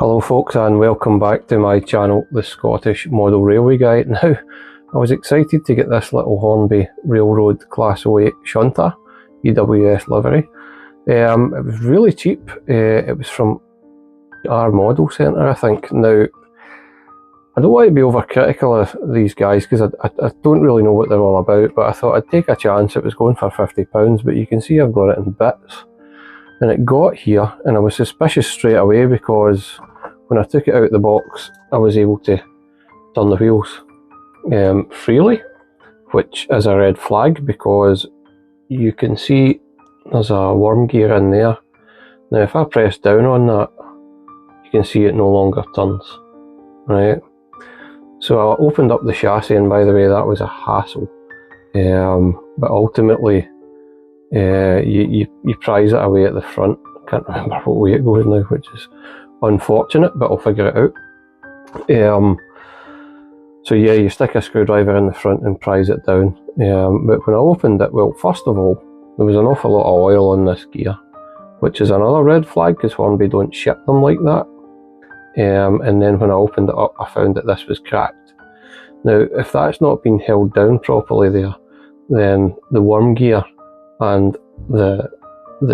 Hello folks, and welcome back to my channel, the Scottish Model Railway Guy. Now, I was excited to get this little Hornby Railroad Class 08 shunter, EWS livery. It was really cheap. It was from our model centre, I think. Now, I don't want to be overcritical of these guys because I don't really know what they're all about, but I thought I'd take a chance. It was going for £50, but you can see I've got it in bits. And it got here, and I was suspicious straight away because when I took it out of the box, I was able to turn the wheels freely, which is a red flag because you can see there's a worm gear in there. Now, if I press down on that, you can see it no longer turns, right? So I opened up the chassis, and by the way, that was a hassle. But ultimately, you prize it away at the front. I can't remember what way it goes now, which is unfortunate, but I'll figure it out. So yeah, you stick a screwdriver in the front and prize it down. But when I opened it, well, first of all, there was an awful lot of oil on this gear, which is another red flag because Hornby don't ship them like that. And then when I opened it up, I found that this was cracked. Now, if that's not been held down properly there, then the worm gear and the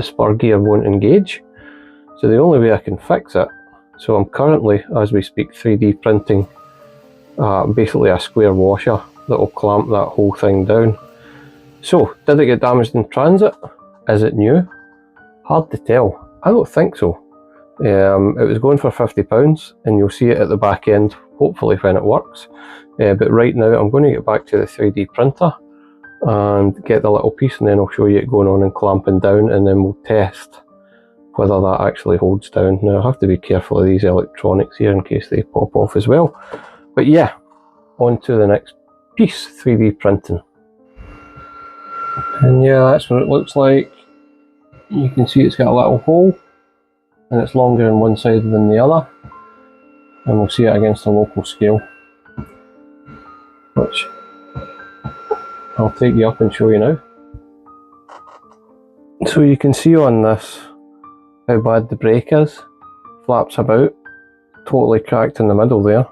spur gear won't engage. So the only way I can fix it, so I'm currently, as we speak, 3D printing basically a square washer that will clamp that whole thing down. So, did it get damaged in transit? Is it new? Hard to tell. I don't think so. It was going for £50, and you'll see it at the back end, hopefully when it works. But right now I'm going to get back to the 3D printer and get the little piece, and then I'll show you it going on and clamping down, and then we'll test whether that actually holds down. Now, I have to be careful of these electronics here in case they pop off as well. But yeah, on to the next piece, 3D printing. And yeah, that's what it looks like. You can see it's got a little hole, and it's longer on one side than the other. And we'll see it against a local scale, which I'll take you up and show you now. So you can see on this how bad the brake is. Flaps about, totally cracked in the middle there.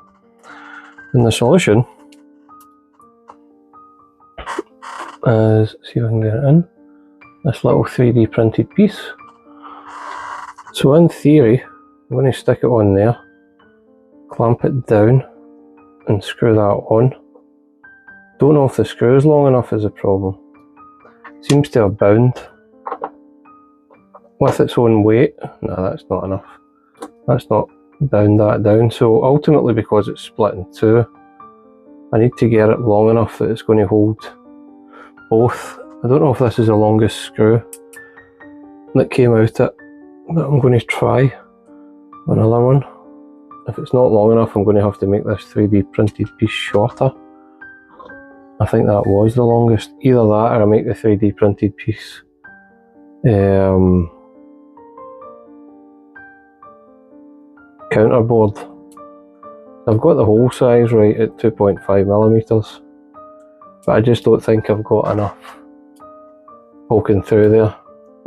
And the solution is, see if I can get it in, this little 3D printed piece. So in theory, I'm going to stick it on there, clamp it down and screw that on. Don't know if the screw is long enough is a problem. Seems to have bound with its own weight. No, that's not enough. That's not bound that down. So ultimately, because it's split in two, I need to get it long enough that it's going to hold both. I don't know if this is the longest screw that came out it, but I'm going to try another one. If it's not long enough, I'm going to have to make this 3D printed piece shorter. I think that was the longest. Either that or I make the 3D printed piece counterboard. I've got the hole size right at 2.5mm, but I just don't think I've got enough poking through there.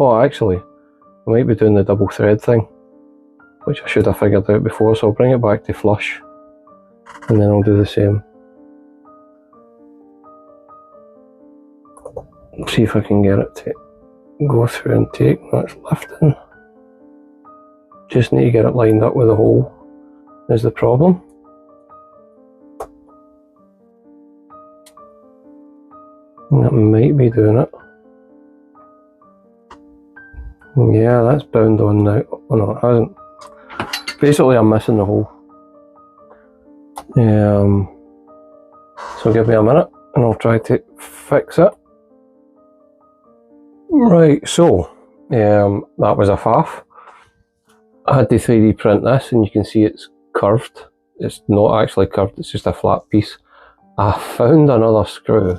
Oh, actually, I might be doing the double thread thing, which I should have figured out before, so I'll bring it back to flush and then I'll do the same. See if I can get it to go through and take. That's lifting. Just need to get it lined up with the hole is the problem. And that might be doing it. Yeah, that's bound on now. Oh no, it hasn't. Basically, I'm missing the hole. So give me a minute and I'll try to fix it. Right, so that was a faff. I had to 3D print this, and you can see it's curved. It's not actually curved, it's just a flat piece. I found another screw,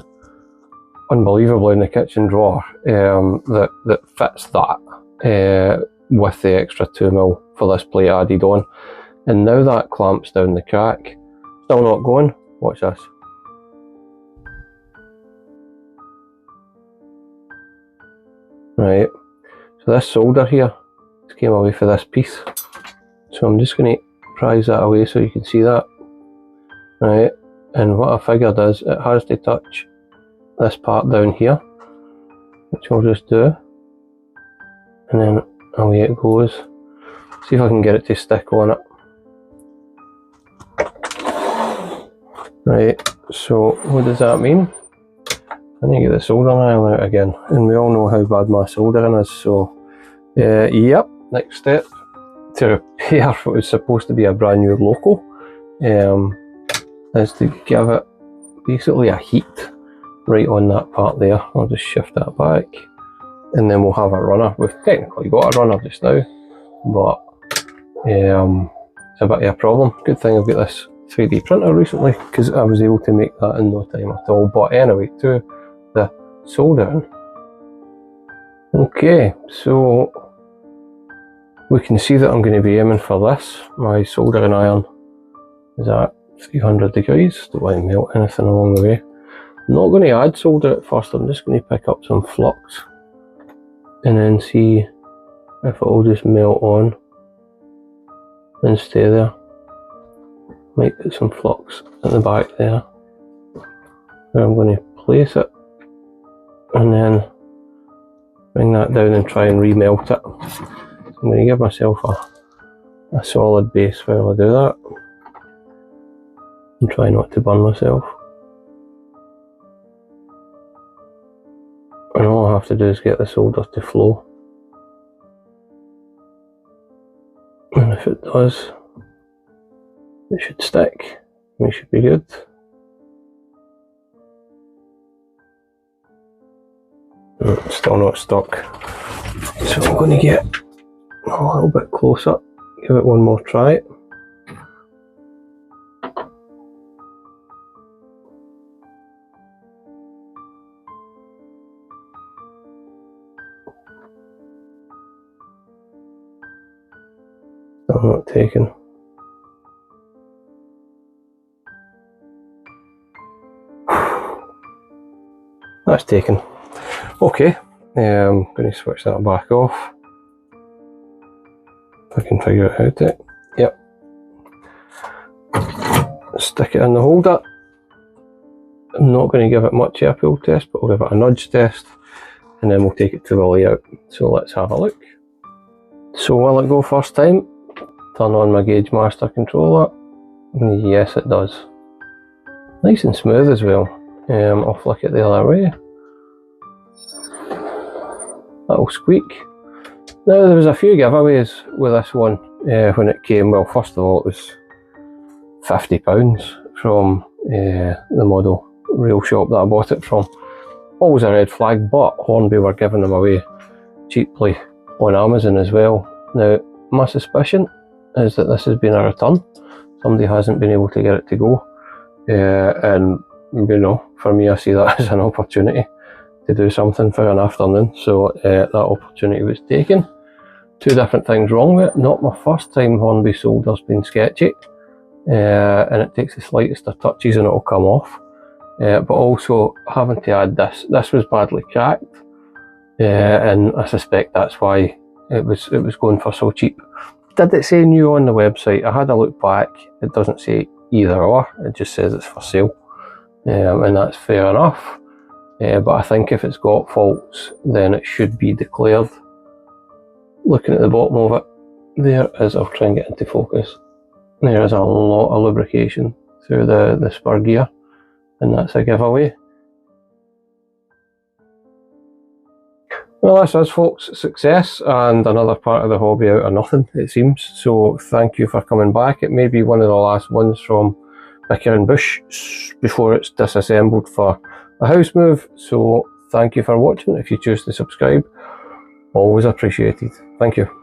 unbelievably, in the kitchen drawer that fits that with the extra 2mm for this plate added on. And now that clamps down the crack. Still not going. Watch this. Right, so this solder here came away for this piece, so I'm just going to prise that away so you can see that. Right, and what I figured is it has to touch this part down here, which I'll just do, and then away it goes. See if I can get it to stick on it. Right, so what does that mean? I need to get the soldering iron out again, and we all know how bad my soldering is, so yep, next step to repair what was supposed to be a brand new loco is to give it basically a heat right on that part there. I'll just shift that back, and then we'll have a runner. We've technically got a runner just now, but it's a bit of a problem. Good thing I've got this 3D printer recently, because I was able to make that in no time at all. But anyway, to the soldering. Okay, so we can see that I'm going to be aiming for this. My soldering iron is at 300 degrees. Don't want to melt anything along the way. I'm not going to add solder at first. I'm just going to pick up some flux and then see if it will just melt on and stay there. Might put some flux at the back there. And I'm going to place it and then bring that down and try and remelt it. I'm going to give myself a solid base while I do that and try not to burn myself. And all I have to do is get the solder to flow. And if it does, it should stick. We should be good. It's still not stuck. So I'm going to get a little bit closer, give it one more try. Still not taken. That's taken. Okay, I'm going to switch that back off. If I can figure it out to. Yep. Stick it in the holder. I'm not going to give it much of a pull test, but we'll give it a nudge test, and then we'll take it to the layout. So let's have a look. So will it go first time? Turn on my Gauge Master controller. Yes, it does. Nice and smooth as well. I'll flick it the other way. That'll squeak. Now there was a few giveaways with this one when it came. Well, first of all, it was £50 from the model rail shop that I bought it from. Always a red flag, but Hornby were giving them away cheaply on Amazon as well. Now my suspicion is that this has been a return. Somebody hasn't been able to get it to go, and you know, for me, I see that as an opportunity to do something for an afternoon. So that opportunity was taken. Two different things wrong with it. Not my first time Hornby solder's been sketchy, and it takes the slightest of touches and it'll come off. But also having to add this. This was badly cracked, and I suspect that's why it was going for so cheap. Did it say new on the website? I had a look back. It doesn't say either or. It just says it's for sale, and that's fair enough. But I think if it's got faults, then it should be declared. Looking at the bottom of it, there is, I'll try and get into focus, there is a lot of lubrication through the spur gear, and that's a giveaway. Well, that's us folks, success, and another part of the hobby out of nothing, it seems. So thank you for coming back. It may be one of the last ones from Bicker and Bush before it's disassembled for a house move. So thank you for watching. If you choose to subscribe, always appreciated. Thank you.